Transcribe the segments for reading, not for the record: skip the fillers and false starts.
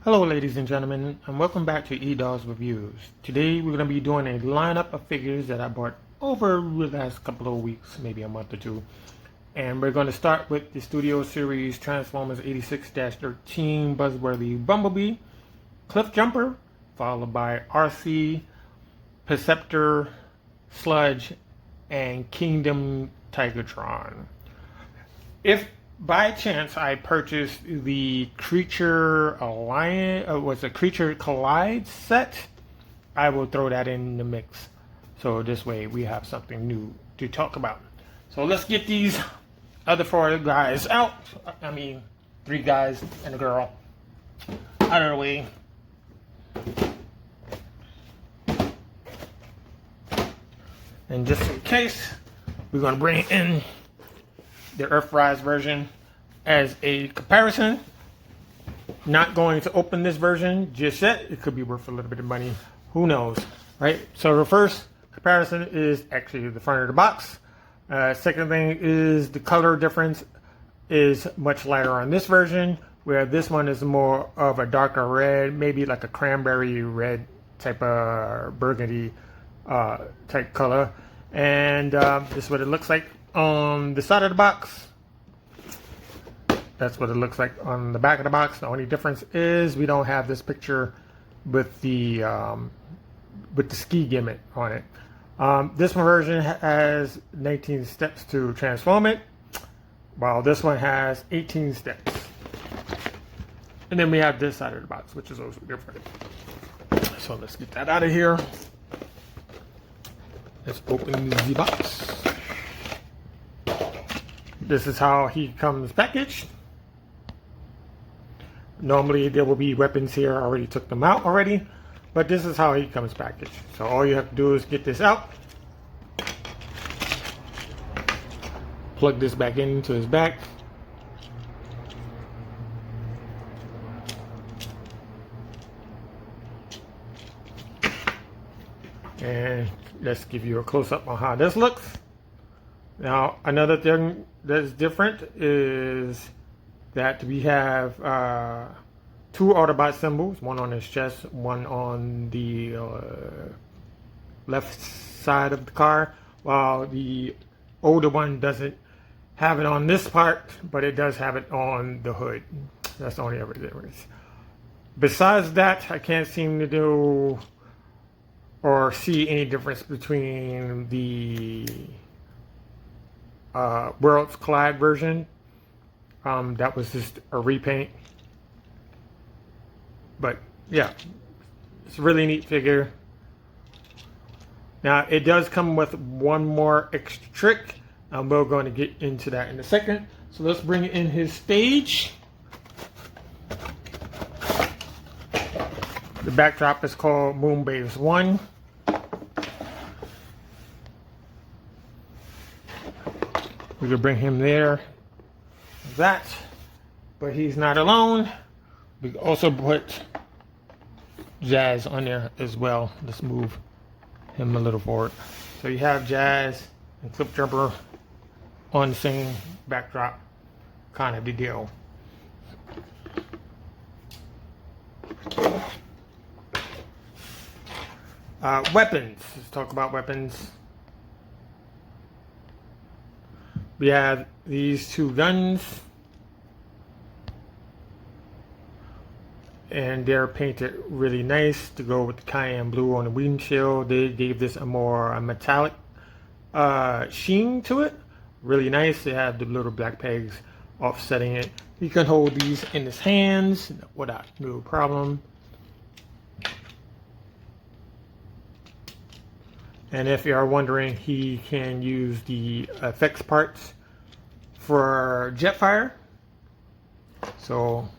Hello ladies and gentlemen, and welcome back to Edoggz Reviews. Today we're going to be doing a lineup of figures that I bought over the last couple of weeks, maybe a month or two. And we're going to start with the Studio Series Transformers 86-13 Buzzworthy Bumblebee, Cliffjumper, followed by RC, Perceptor, Sludge, and Kingdom Tigertron. If by chance I purchased the Creature Alliance, was a Creature Collide set, I will throw that in the mix. So this way we have something new to talk about. So let's get these other four guys out. I mean, three guys and a girl out of the way. And just in case, we're going to bring in the Earthrise version as a comparison. Not going to open this version just yet. It could be worth a little bit of money. Who knows, right? So the first comparison is actually the front of the box. Second thing is the color difference is much lighter on this version, where this one is more of a darker red, maybe like a cranberry red type of burgundy type color. And this is what it looks like on the side of the box. That's what it looks like on the back of the box. The only difference is we don't have this picture with the ski gimmick on it. This one version has 19 steps to transform it, while this one has 18 steps. And then we have this side of the box, which is also different. So let's get that out of here. Let's open the box. This is how he comes packaged. Normally there will be weapons here. I already took them out already, but this is how he comes packaged. So all you have to do is get this out, plug this back into his back, and let's give you a close-up on how this looks. Now, another thing that's different is that we have two Autobot symbols, one on his chest, one on the left side of the car, while the older one doesn't have it on this part, but it does have it on the hood. That's the only other difference. Besides that, I can't seem to do or see any difference between the Worlds Collide version. That was just a repaint. But yeah, it's a really neat figure. Now it does come with one more extra trick. We're going to get into that in a second. So let's bring in his stage. The backdrop is called Moonbase 1. We could bring him there, that, but he's not alone. We could also put Jazz on there as well. Let's move him a little forward. So you have Jazz and Cliffjumper on the same backdrop, kind of the deal. Weapons. Let's talk about weapons. We have these two guns, and they're painted really nice to go with the cayenne blue on the windshield. They gave this a more metallic sheen to it. Really nice. They have the little black pegs offsetting it. He can hold these in his hands without no problem. And if you are wondering, he can use the effects parts for Jetfire. So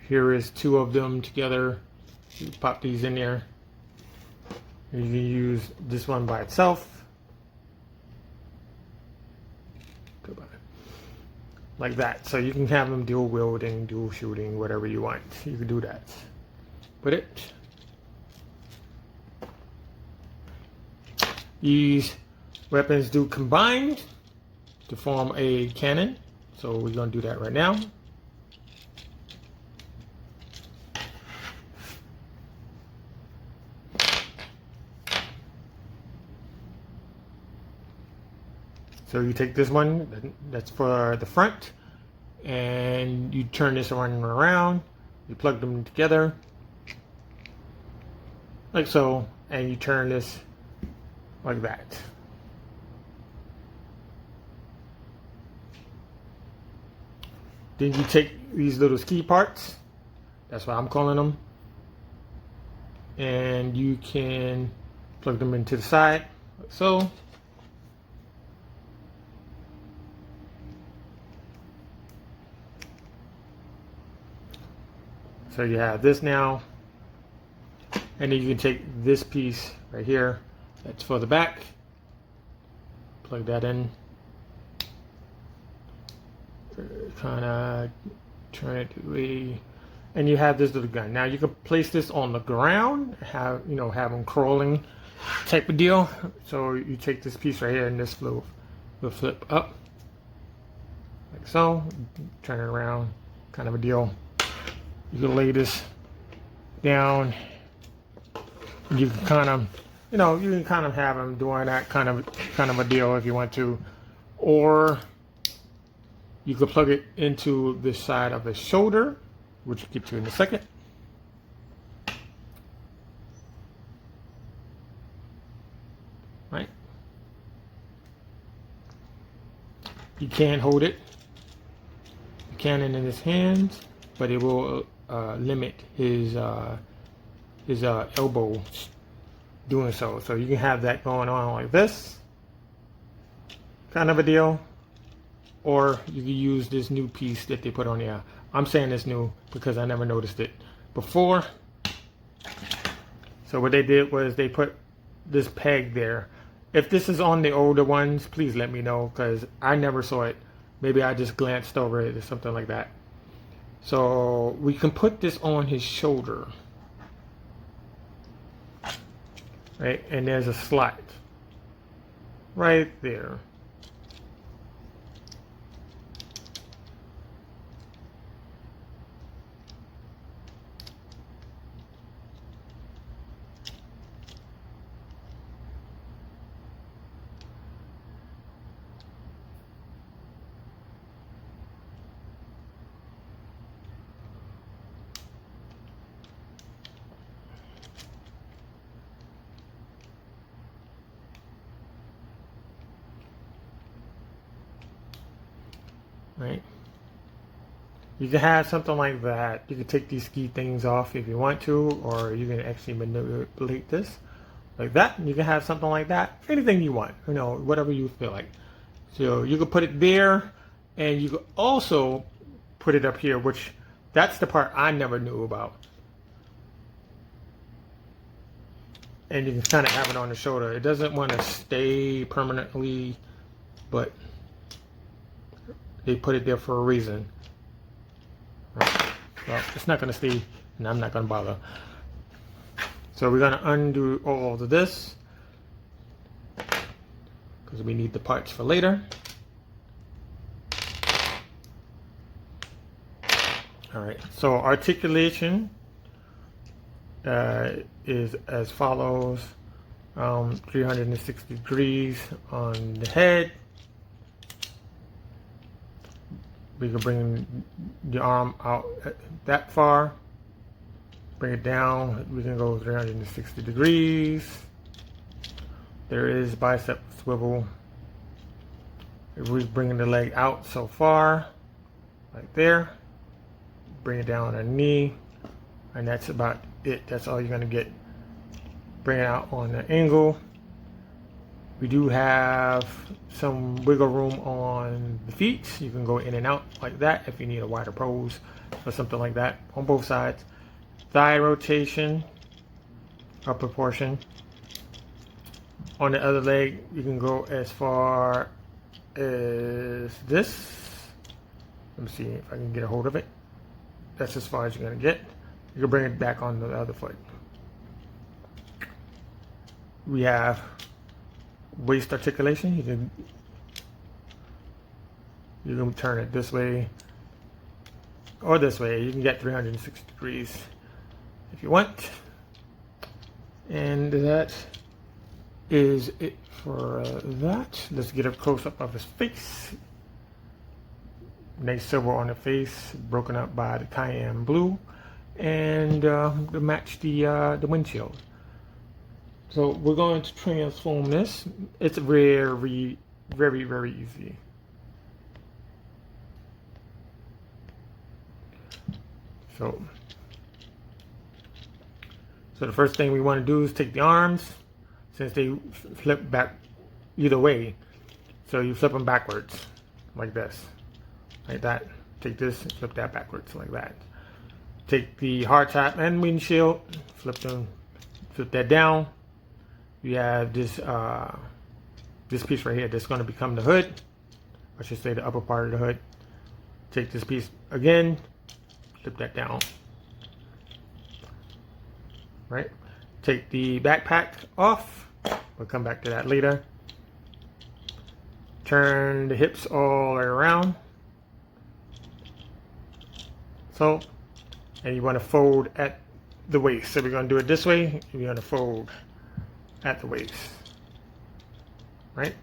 here is two of them together. You pop these in there. You can use this one by itself. Like that. So you can have them dual wielding, dual shooting, whatever you want. You can do that. Put it. These weapons do combine to form a cannon. So we're going to do that right now. So you take this one, that's for the front, and you turn this one around, you plug them together, like so, and you turn this like that. Then you take these little ski parts, that's what I'm calling them, and you can plug them into the side, like so. So you have this now, and then you can take this piece right here, that's for the back, plug that in, kind of turn it away, and you have this little gun. Now you can place this on the ground, have them crawling type of deal. So you take this piece right here, and this will flip up like so, turn it around, kind of a deal. You can lay this down, and you can kind of, you can kind of have them doing that kind of a deal if you want to, or you could plug it into the side of the shoulder, which we'll get to in a second. Right? You can hold it, the cannon in his hands, but it will limit his elbows doing so. So you can have that going on like this, kind of a deal, or you can use this new piece that they put on there. I'm saying it's new because I never noticed it before. So what they did was they put this peg there. If this is on the older ones, please let me know, because I never saw it. Maybe I just glanced over it or something like that. So we can put this on his shoulder, right? And there's a slot right there. Right? You can have something like that. You can take these ski things off if you want to, or you can actually manipulate this like that. And you can have something like that. Anything you want, whatever you feel like. So you can put it there, and you can also put it up here, which that's the part I never knew about. And you can kind of have it on the shoulder. It doesn't want to stay permanently, but they put it there for a reason. Right. Well, it's not going to stay, and I'm not going to bother. So we're going to undo all of this, because we need the parts for later. All right, so articulation is as follows. 360 degrees on the head. We can bring the arm out that far, bring it down, we can go 360 degrees. There is bicep swivel. We're bringing the leg out so far, like there. Bring it down on a knee, and that's about it. That's all you're gonna get. Bring it out on the angle. We do have some wiggle room on the feet. You can go in and out like that if you need a wider pose or something like that on both sides. Thigh rotation, upper portion. On the other leg, you can go as far as this. Let me see if I can get a hold of it. That's as far as you're gonna get. You can bring it back on the other foot. We have waist articulation. You can turn it this way or this way. You can get 360 degrees if you want. And that is it for that. Let's get a close-up of his face. Nice silver on the face, broken up by the cayenne blue, and to match the windshield. So we're going to transform this. It's very, very, very easy. So the first thing we want to do is take the arms, since they flip back either way. So you flip them backwards, like this, like that. Take this and flip that backwards, like that. Take the hardtop and windshield, flip that down. You have this this piece right here that's going to become the hood. I should say the upper part of the hood. Take this piece again, flip that down. Right? Take the backpack off. We'll come back to that later. Turn the hips all the way around. So, and you want to fold at the waist. So we're going to do it this way. You're going to fold at the waist. Right?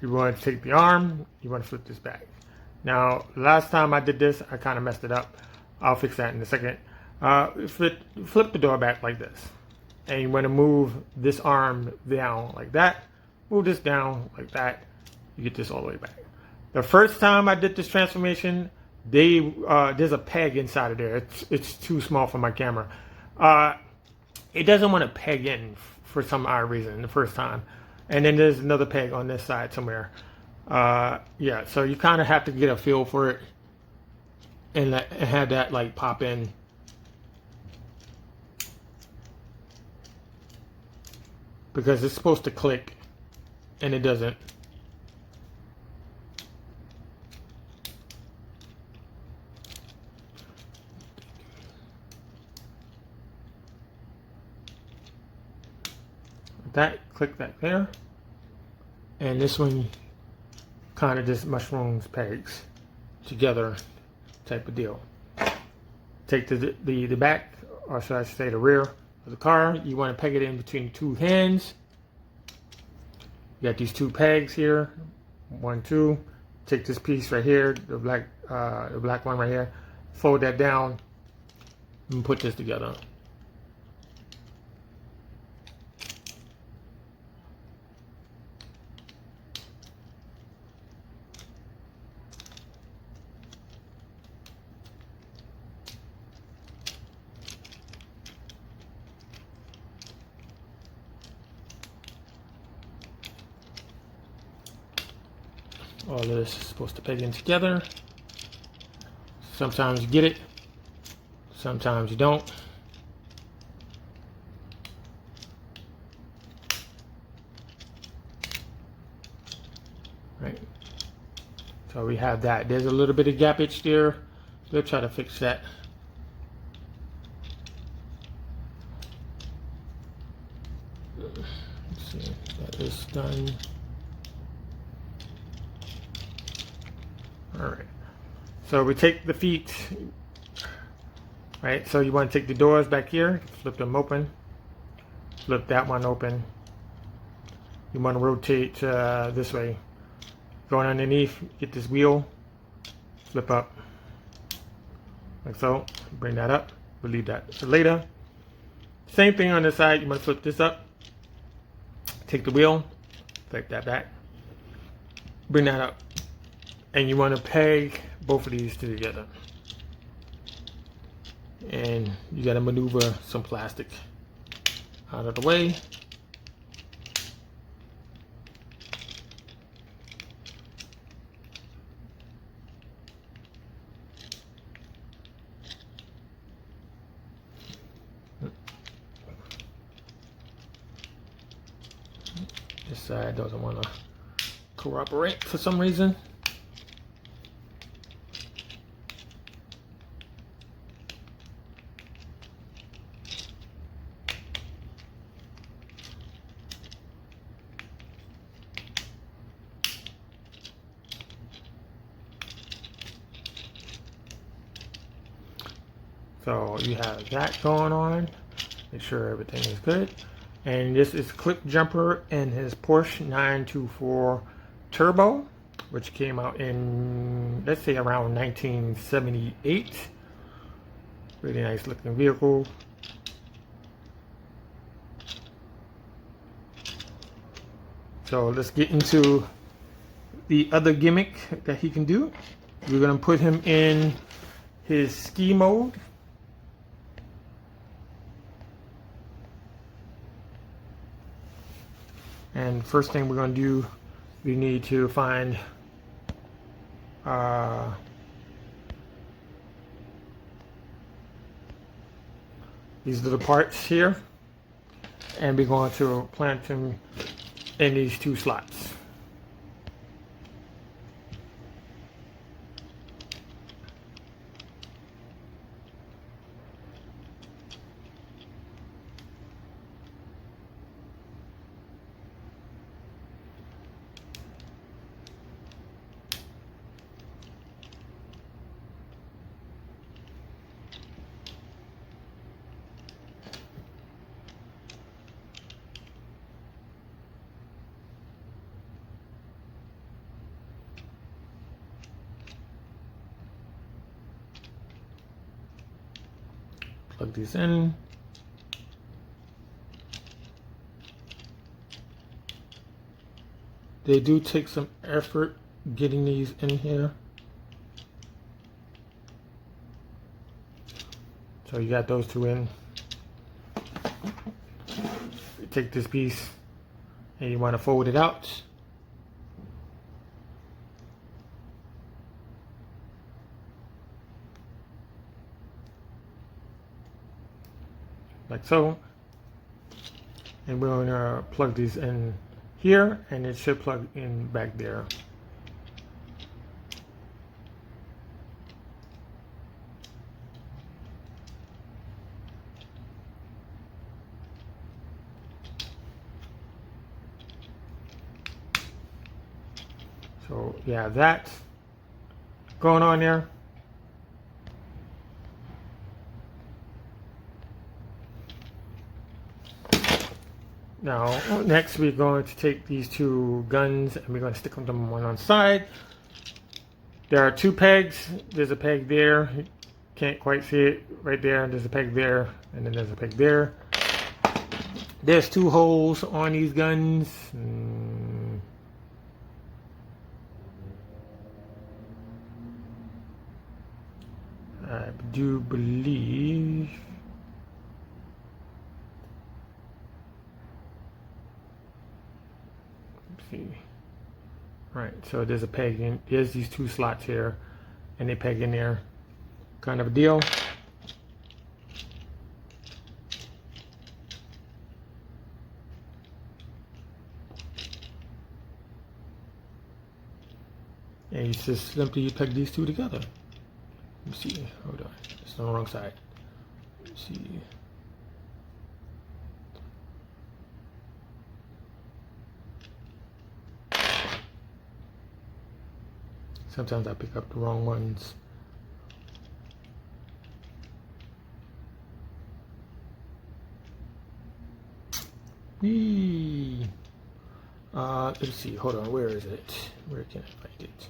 You want to take the arm. You want to flip this back. Now, last time I did this, I kind of messed it up. I'll fix that in a second. Flip the door back like this. And you want to move this arm down like that. Move this down like that. You get this all the way back. The first time I did this transformation, there's a peg inside of there. It's too small for my camera. It doesn't want to peg in for some odd reason the first time. And then there's another peg on this side somewhere. Yeah, so you kind of have to get a feel for it and have that like pop in. Because it's supposed to click and it doesn't. That, click that there. And this one kind of just mushrooms pegs together type of deal. Take the back, or should I say the rear of the car. You want to peg it in between the two hands. You got these two pegs here, 1, 2. Take this piece right here, the black one right here, fold that down and put this together. All of this is supposed to peg in together. Sometimes you get it, sometimes you don't. Right. So we have that. There's a little bit of gappage there. We'll try to fix that. Let's see, that is done. All right, so we take the feet, right? So you want to take the doors back here, flip them open, flip that one open. You want to rotate this way, going underneath, get this wheel, flip up, like so, bring that up, we'll leave that for later. Same thing on this side, you want to flip this up, take the wheel, flip that back, bring that up. And you want to peg both of these together. And you got to maneuver some plastic out of the way. This side doesn't want to cooperate for some reason. So you have that going on. Make sure everything is good. And this is Cliffjumper and his Porsche 924 Turbo, which came out in, let's say, around 1978. Really nice looking vehicle. So let's get into the other gimmick that he can do. We're going to put him in his ski mode. And first thing we're going to do, we need to find these little parts here, and we're going to plant them in these two slots. Plug these in. They do take some effort getting these in here. So you got those two in. You take this piece and you want to fold it out. Like so. And we're going to plug these in here, and it should plug in back there. So yeah, that going on there. Now, next we're going to take these two guns and we're going to stick them one on the side. There are two pegs. There's a peg there. You can't quite see it right there. There's a peg there, and then there's a peg there. There's two holes on these guns. I do believe... see. Right, so there's a peg in, there's these two slots here, and they peg in there, kind of a deal. And you just simply peg these two together. Let me see, hold on, it's on the wrong side. Let's see. Sometimes I pick up the wrong ones. Let's see, hold on, where is it? Where can I find it?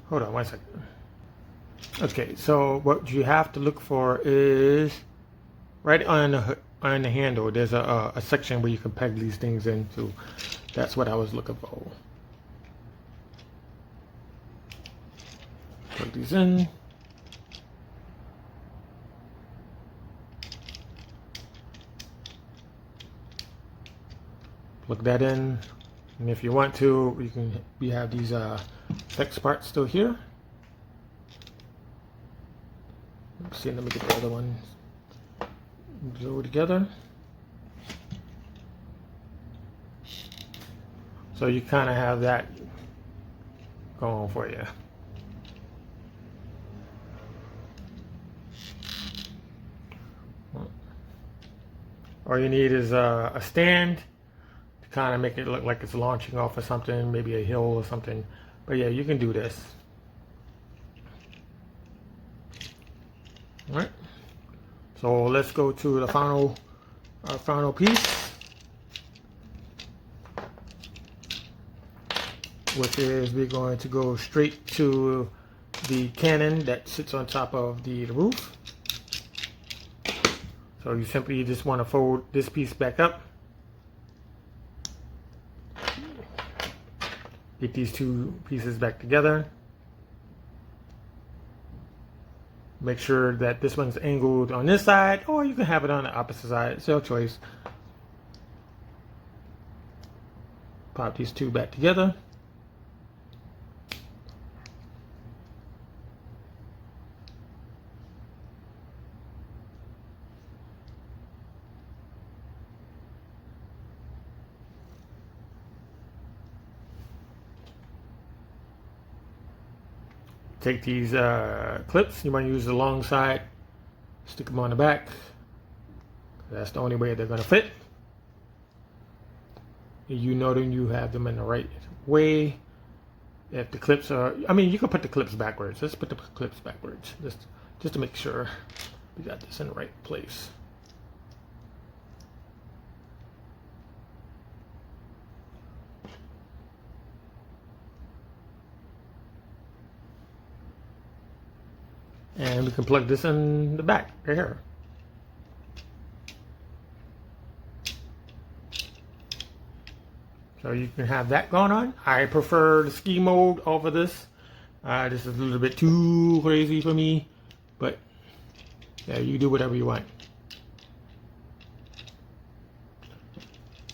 Hold on one second. Okay, so what you have to look for is right on the handle. There's a section where you can peg these things into. That's what I was looking for. Plug these in. Plug that in, and if you want to, we have these flex parts still here. Let's see, let me get the other one. Glue together. So you kind of have that going for you. All you need is a stand kind of make it look like it's launching off of something, maybe a hill or something. But yeah, you can do this. All right. So let's go to the final piece, which is we're going to go straight to the cannon that sits on top of the roof. So you simply just want to fold this piece back up. Get these two pieces back together. Make sure that this one's angled on this side, or you can have it on the opposite side. It's your choice. Pop these two back together. Take these clips, you want to use the long side, stick them on the back. That's the only way they're going to fit. You know that you have them in the right way. If the clips are, I mean, you can put the clips backwards. Let's put the clips backwards, just to make sure we got this in the right place. And we can plug this in the back right here. So you can have that going on. I prefer the ski mode over this. This is a little bit too crazy for me, but yeah, you do whatever you want.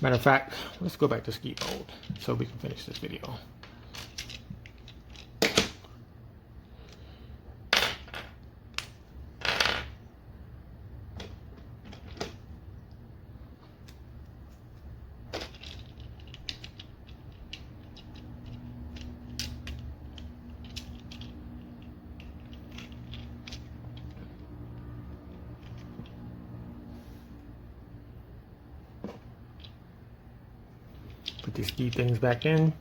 Matter of fact, let's go back to ski mode so we can finish this video. Put these key things back in.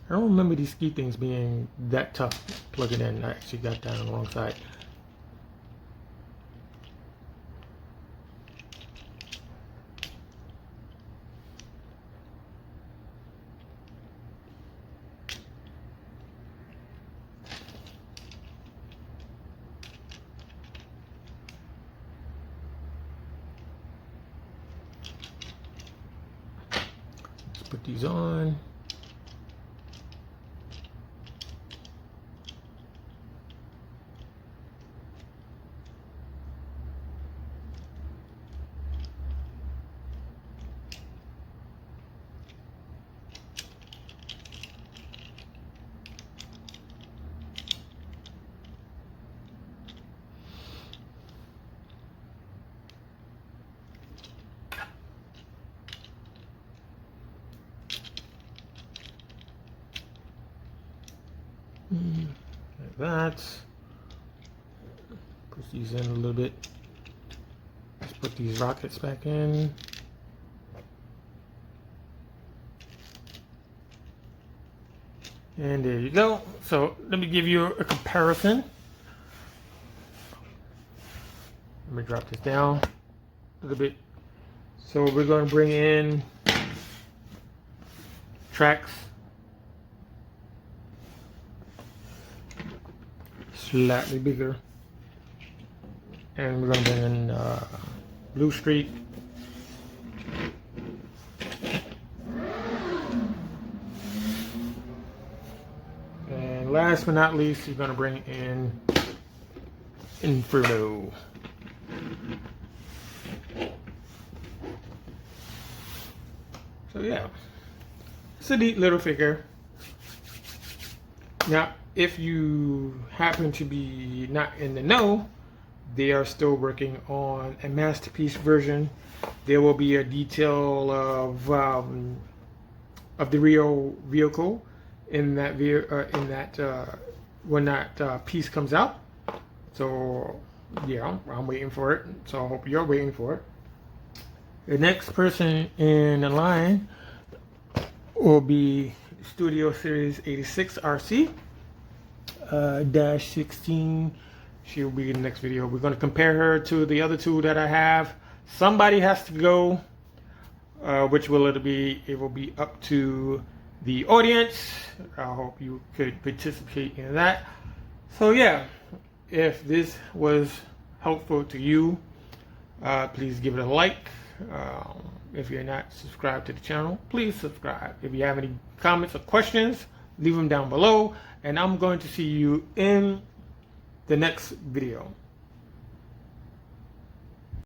I don't remember these ski things being that tough plugging in. I actually got down on the wrong side. Let's put these on. Like that. Push these in a little bit. Let's put these rockets back in. And there you go. So let me give you a comparison. Let me drop this down a little bit. So we're going to bring in tracks. Slightly bigger, and we're going to bring in Blue Street, and last but not least, you're going to bring in Inferno. So yeah, it's a neat little figure. Now, if you happen to be not in the know, they are still working on a masterpiece version. There will be a detail of the real vehicle in that when that piece comes out. So yeah, I'm waiting for it. So I hope you're waiting for it. The next person in the line will be Studio Series 86 RC dash 16. She'll be in the next video. We're going to compare her to the other two that I have. Somebody has to go. Which will it be? It will be up to the audience. I hope you could participate in that. So yeah, if this was helpful to you, please give it a like. If you're not subscribed to the channel, please subscribe. If you have any comments or questions, leave them down below, and I'm going to see you in the next video.